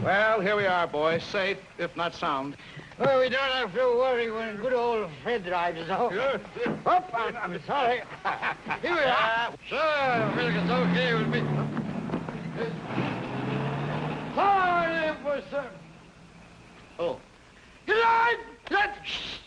Well, here we are, boys. Safe, if not sound. Well, we don't have to worry when good old Fred drives us home. Sure. Oh, I'm sorry. Here we are. Sure, Milk, it's okay with me. Sorry for sir. Oh. Good night. Shh.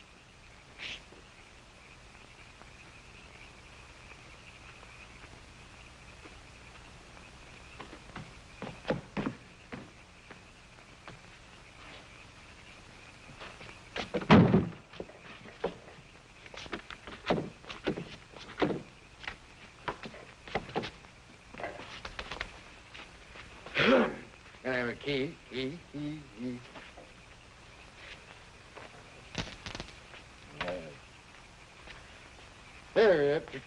Can I have a key? Key. There it is.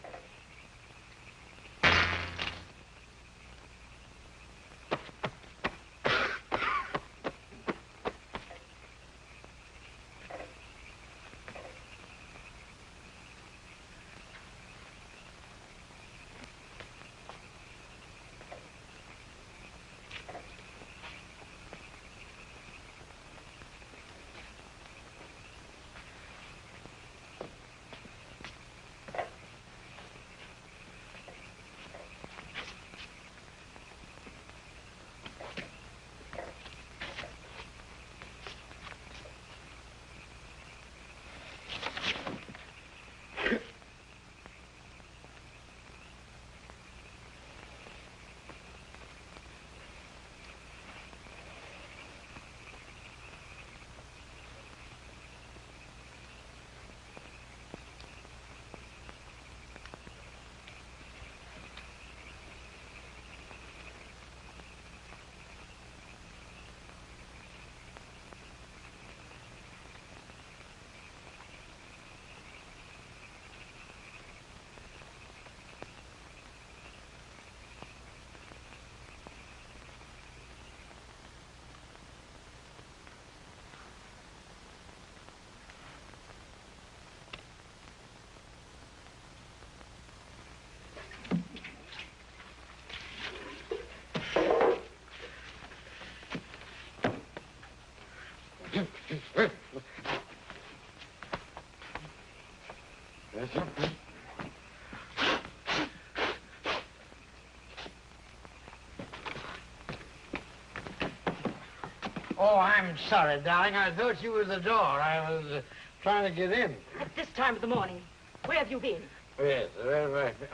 Oh, I'm sorry, darling. I thought you were the door. I was trying to get in. At this time of the morning, where have you been? Yes,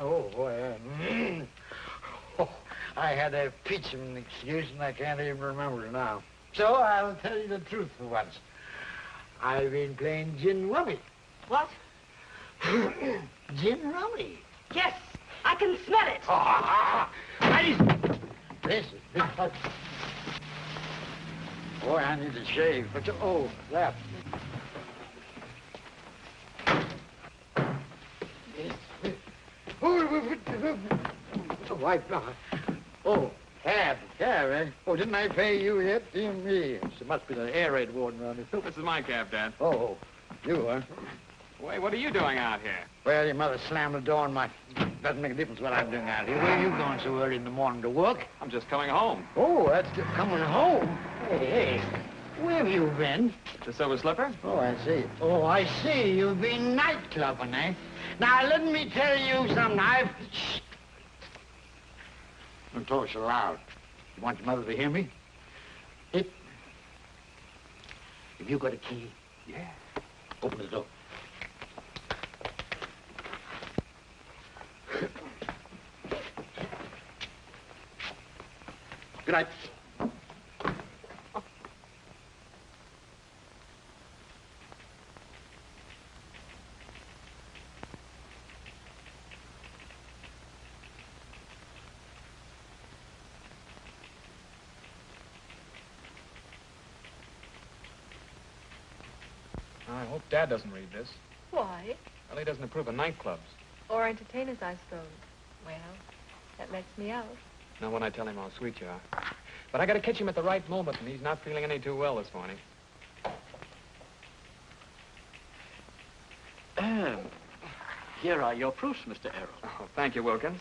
oh, boy. Oh, I had a peach of an excuse, and I can't even remember it now. So I'll tell you the truth for once. I've been playing gin rummy. What? Gin rummy. Yes, I can smell it. Listen. Boy, I need to shave. Oh, that. Oh, wife. Oh, cab, eh? Oh, didn't I pay you yet? Dear me. It must be the air raid warden around here. This is my cab, Dad. Oh, you, huh? Wait, what are you doing out here? Well, your mother slammed the door in my... Doesn't make a difference what I'm doing out here. Where are you going so early in the morning to work? I'm just coming home. Oh, that's coming home. Hey, where have you been? The Silver Slipper? Oh, I see. Oh, I see. You've been nightclubbing, eh? Now, let me tell you something. Shh. Don't talk so loud. You want your mother to hear me? Have you got a key? Yeah. Open the door. Good night. I hope Dad doesn't read this. Why? Well, he doesn't approve of nightclubs. Or entertainers, I suppose. Well, that lets me out. Not when I tell him how sweet you are. But I gotta catch him at the right moment, and he's not feeling any too well this morning. Here are your proofs, Mr. Errol. Oh, thank you, Wilkins.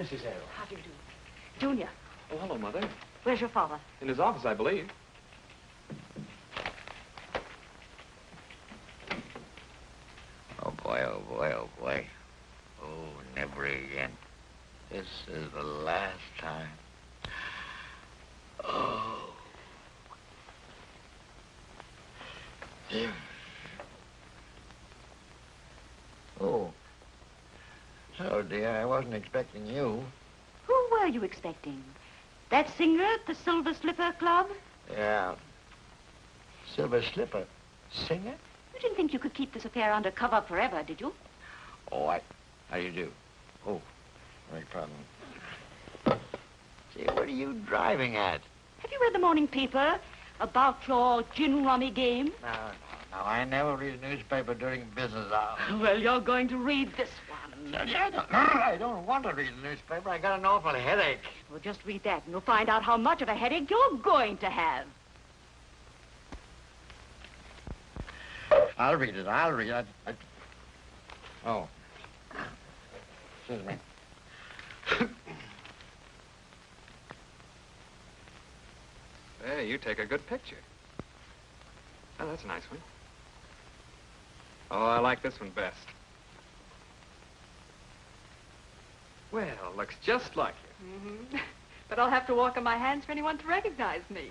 Mrs. Errol. How do you do? Junior, Oh, hello, Mother. where's your father? In his office, I believe. Oh, boy, oh, boy, oh, boy. Oh, never again. This is the last time. Oh. Yeah. Oh. So, dear, I wasn't expecting you. Who were you expecting? That singer at the Silver Slipper Club? Yeah. Silver Slipper. Singer? You didn't think you could keep this affair under cover forever, did you? Oh, how do you do? Oh, no problem. Say, what are you driving at? Have you read the morning paper about your gin rummy game? No, I never read a newspaper during business hours. Well, you're going to read this one. I don't want to read the newspaper. I got an awful headache. Well, just read that, and you'll find out how much of a headache you're going to have. I'll read it. Oh. Excuse me. Hey, you take a good picture. Oh, that's a nice one. Oh, I like this one best. Well, looks just like you. Mm-hmm. But I'll have to walk on my hands for anyone to recognize me.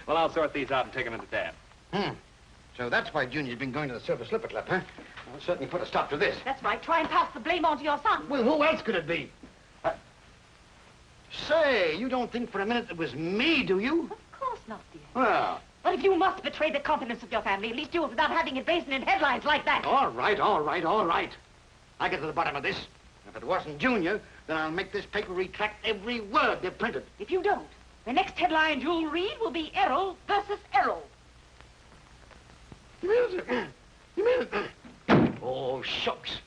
Well, I'll sort these out and take them into Dad. So that's why Junior's been going to the Silver Slipper Club, huh? I'll certainly put a stop to this. That's right. Try and pass the blame on to your son. Well, who else could it be? Say, you don't think for a minute it was me, do you? Of course not, dear. Well, But if you must betray the confidence of your family, at least do it without having it blazoned in headlines like that. all right. I'll get to the bottom of this. If it wasn't Junior, then I'll make this paper retract every word they've printed. If you don't, the next headline you'll read will be Errol versus Errol. You mean it? Oh, shucks.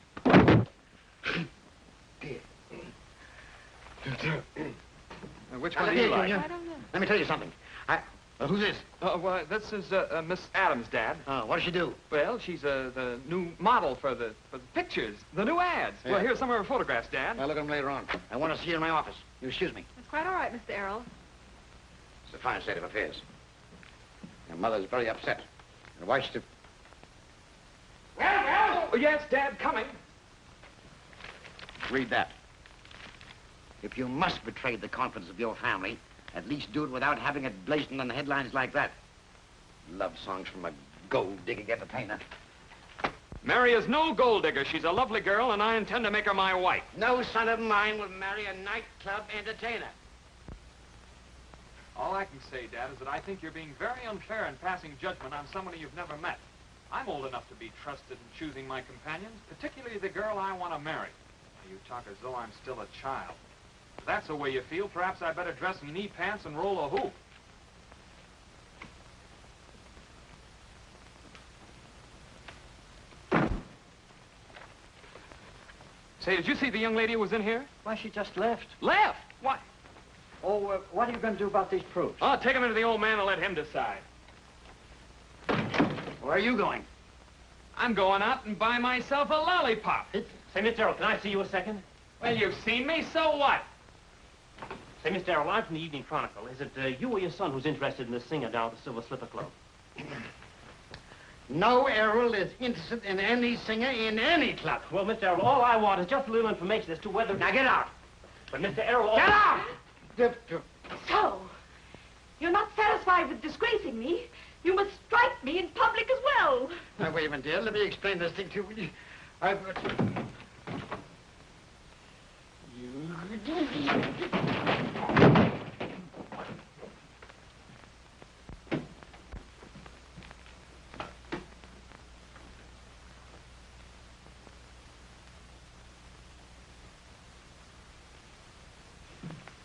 Dear. Which one do you like? I don't know. Let me tell you something. Who's this? Well, this is Miss Adams, Dad. What does she do? Well, she's the new model for the pictures, the new ads. Yeah. Well, here's some of her photographs, Dad. I'll look at them later on. I want to see her in my office. You excuse me. It's quite all right, Mr. Errol. It's a fine state of affairs. Your mother's very upset. And why should... Oh, yes, Dad, coming. Read that. If you must betray the confidence of your family, at least do it without having it blazoned on the headlines like that. Love songs from a gold-digging entertainer. Mary is no gold digger. She's a lovely girl, and I intend to make her my wife. No son of mine will marry a nightclub entertainer. All I can say, Dad, is that I think you're being very unfair in passing judgment on somebody you've never met. I'm old enough to be trusted in choosing my companions, particularly the girl I want to marry. You talk as though I'm still a child. If that's the way you feel, perhaps I'd better dress in knee pants and roll a hoop. Say, did you see the young lady who was in here? Why, she just left. Left? Why? Oh, what are you going to do about these proofs? I'll take him into the old man and let him decide. Where are you going? I'm going out and buy myself a lollipop. Say, Mr. Errol, can I see you a second? Well, you've seen me, so what? Say, Mr. Errol, I'm from the Evening Chronicle. Is it you or your son who's interested in this singer down at the Silver Slipper Club? No Errol is interested in any singer in any club. Well, Mr. Errol, all I want is just a little information as to whether... Now get out! But, Mr. Errol... Get out! So, you're not satisfied with disgracing me? You must strike me in public as well. Now, wait a minute, dear. Let me explain this thing to you.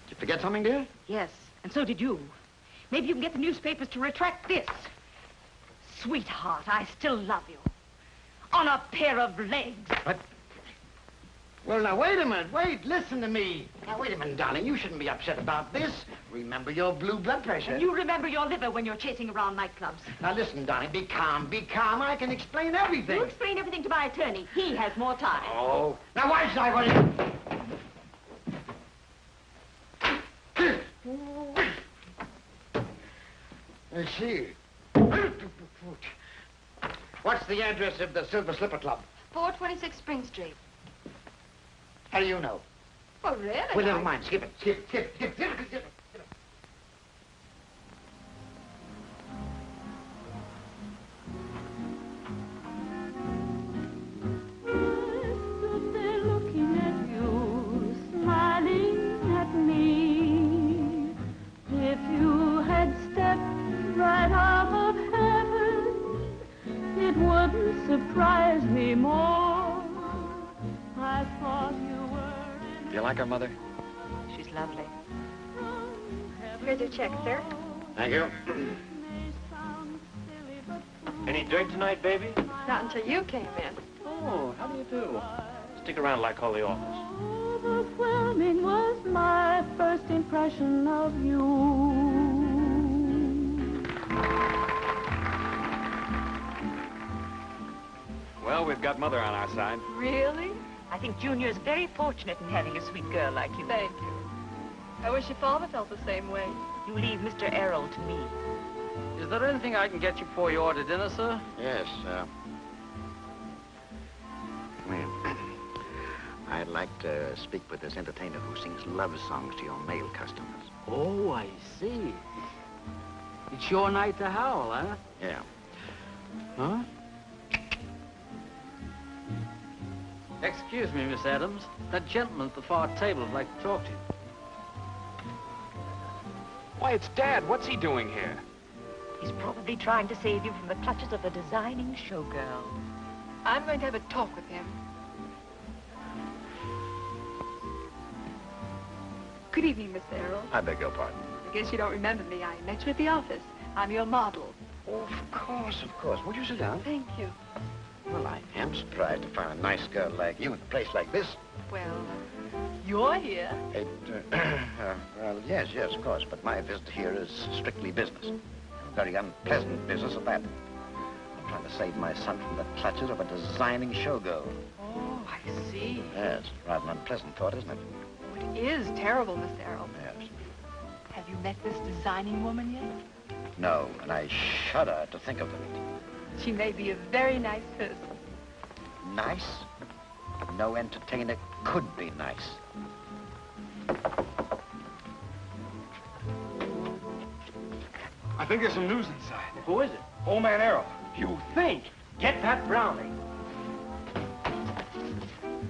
Did you forget something, dear? Yes, and so did you. Maybe you can get the newspapers to retract this. Sweetheart, I still love you. On a pair of legs. What? Well, now, wait a minute. Wait, listen to me. Now, wait a minute, darling. You shouldn't be upset about this. Remember your blue blood pressure. And you remember your liver when you're chasing around nightclubs. Now, listen, darling. Be calm. Be calm. I can explain everything. You explain everything to my attorney. He has more time. Oh. Now, why should I... I see. What's the address of the Silver Slipper Club? 426 Spring Street. How do you know? Oh, really? Well, never mind. Skip it. Skip it. Skip it. Skip it. Skip it. Skip it. Surprise me more. I thought you were. Do you like her, Mother? She's lovely. Here's your check, sir. Thank you. Any drink tonight, baby? Not until you came in. Oh, how do you do? Stick around like call the office. Overwhelming was my first impression of you. Well, we've got Mother on our side. Really? I think Junior's very fortunate in having a sweet girl like you. Thank you. I wish your father felt the same way. You leave Mr. Errol to me. Is there anything I can get you before you order dinner, sir? Yes, well, I'd like to speak with this entertainer who sings love songs to your male customers. Oh, I see. It's your night to howl, huh? Yeah. Huh? Excuse me, Miss Adams. That gentleman at the far table would like to talk to you. Why, it's Dad. What's he doing here? He's probably trying to save you from the clutches of a designing showgirl. I'm going to have a talk with him. Good evening, Mr. Errol. I beg your pardon. I guess you don't remember me. I met you at the office. I'm your model. Oh, of course, of course. Would you sit down? Thank you. Well, I am surprised to find a nice girl like you in a place like this. Well, you're here. It, well, yes, of course, but my visit here is strictly business. A very unpleasant business at that. I'm trying to save my son from the clutches of a designing showgirl. Oh, I see. Yes, rather an unpleasant thought, isn't it? It is terrible, Mr. Errol. Yes. Have you met this designing woman yet? No, and I shudder to think of it. She may be a very nice person. Nice? No entertainer could be nice. I think there's some news inside. Who is it? Old man Errol. You think? Get that brownie.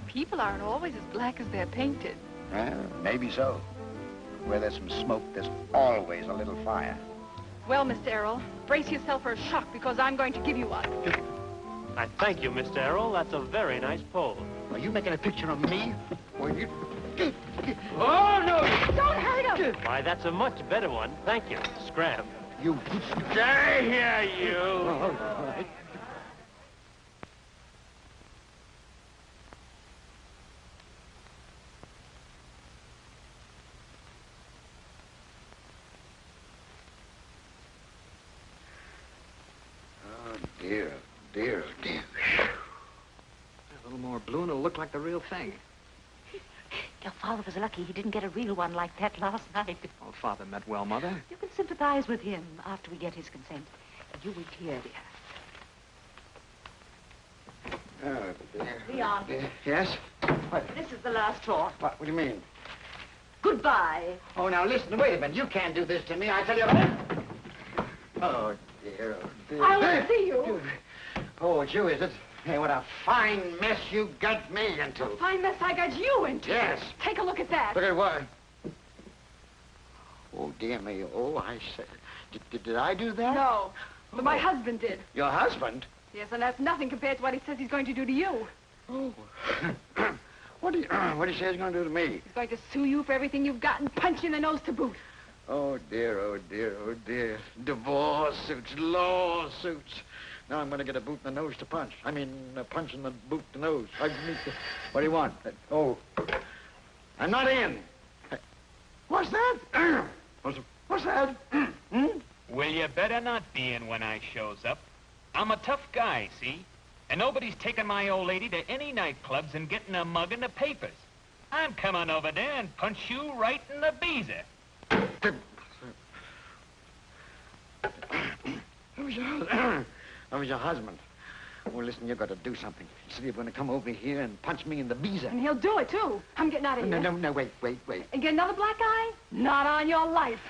People aren't always as black as they're painted. Well, maybe so. Where there's some smoke, there's always a little fire. Well, Mr. Errol, brace yourself for a shock because I'm going to give you one. I thank you, Mr. Errol. That's a very nice pose. Are you making a picture of me? Or you... Oh, no! Don't hurt him! Why, that's a much better one. Thank you. Scram. You... Stay here, you! Oh, all right. Dear, dear, dear. A little more blue and it'll look like the real thing. Your father was lucky he didn't get a real one like that last night. Oh, Father meant well, Mother. You can sympathize with him after we get his consent. You wait here, dear. Oh, dear. Leon. Dear. Yes? What? This is the last straw. What do you mean? Goodbye. Oh, now listen, wait a minute. You can't do this to me. I tell you... Oh, dear, oh, dear. I want to see you. Oh, it's you, is it? Hey, what a fine mess you got me into. A fine mess I got you into. Yes. Take a look at that. Look at what? Oh, dear me. Oh, I said... Did I do that? No, but my husband did. Your husband? Yes, and that's nothing compared to what he says he's going to do to you. Oh. What do you say he's going to do to me? He's going to sue you for everything you've got and punch you in the nose to boot. Oh, dear, oh, dear, oh, dear. Divorce suits, lawsuits. Now I'm going to get a boot in the nose to punch. I mean, a punch in the boot to nose. What do you want? Oh, I'm not in. What's that? What's that? Hmm? Well, you better not be in when I shows up. I'm a tough guy, see? And nobody's taking my old lady to any nightclubs and getting a mug in the papers. I'm coming over there and punch you right in the beezer. I was your husband. Well, listen, you've got to do something. You said you're going to come over here and punch me in the visa. And he'll do it, too. I'm getting out of here. No, wait. And get another black eye? Not on your life.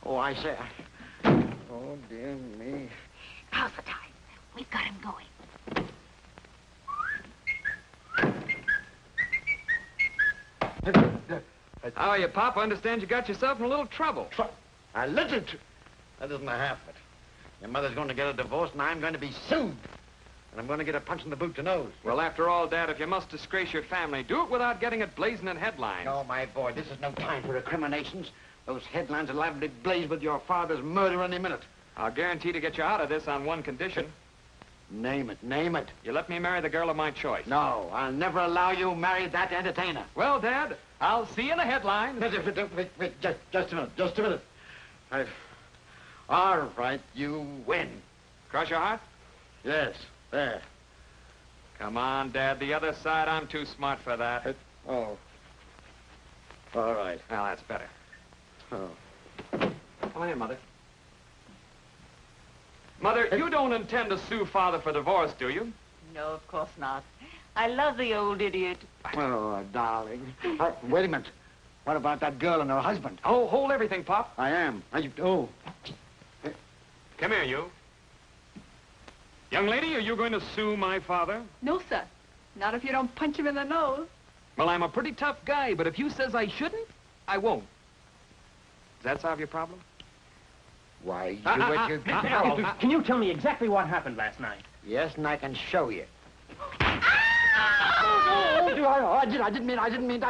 Oh, I say... Oh, dear me. Now's the time. We've got him going. How are you, Pop? I understand you got yourself in a little trouble. I listened to... That isn't the half of it. Your mother's going to get a divorce, and I'm going to be sued. And I'm going to get a punch in the boot to nose. Well, after all, Dad, if you must disgrace your family, do it without getting it blazing in headlines. No, my boy, this is no time for recriminations. Those headlines are liable to blaze with your father's murder any minute. I'll guarantee to get you out of this on one condition. Name it. You let me marry the girl of my choice. No, I'll never allow you marry that entertainer. Well, Dad, I'll see you in the headlines. Wait, just a minute. All right, you win. Cross your heart? Yes, there. Come on, Dad. The other side, I'm too smart for that. Oh. All right. Well, that's better. Oh. Come here, Mother. Mother, you don't intend to sue Father for divorce, do you? No, of course not. I love the old idiot. Oh, darling. Wait a minute. What about that girl and her husband? Oh, hold everything, Pop. I am. Oh. Come here, you. Young lady, are you going to sue my father? No, sir. Not if you don't punch him in the nose. Well, I'm a pretty tough guy, but if you says I shouldn't, I won't. Does that solve your problem? Why, Errol, can you tell me exactly what happened last night? Yes, and I can show you. I didn't mean.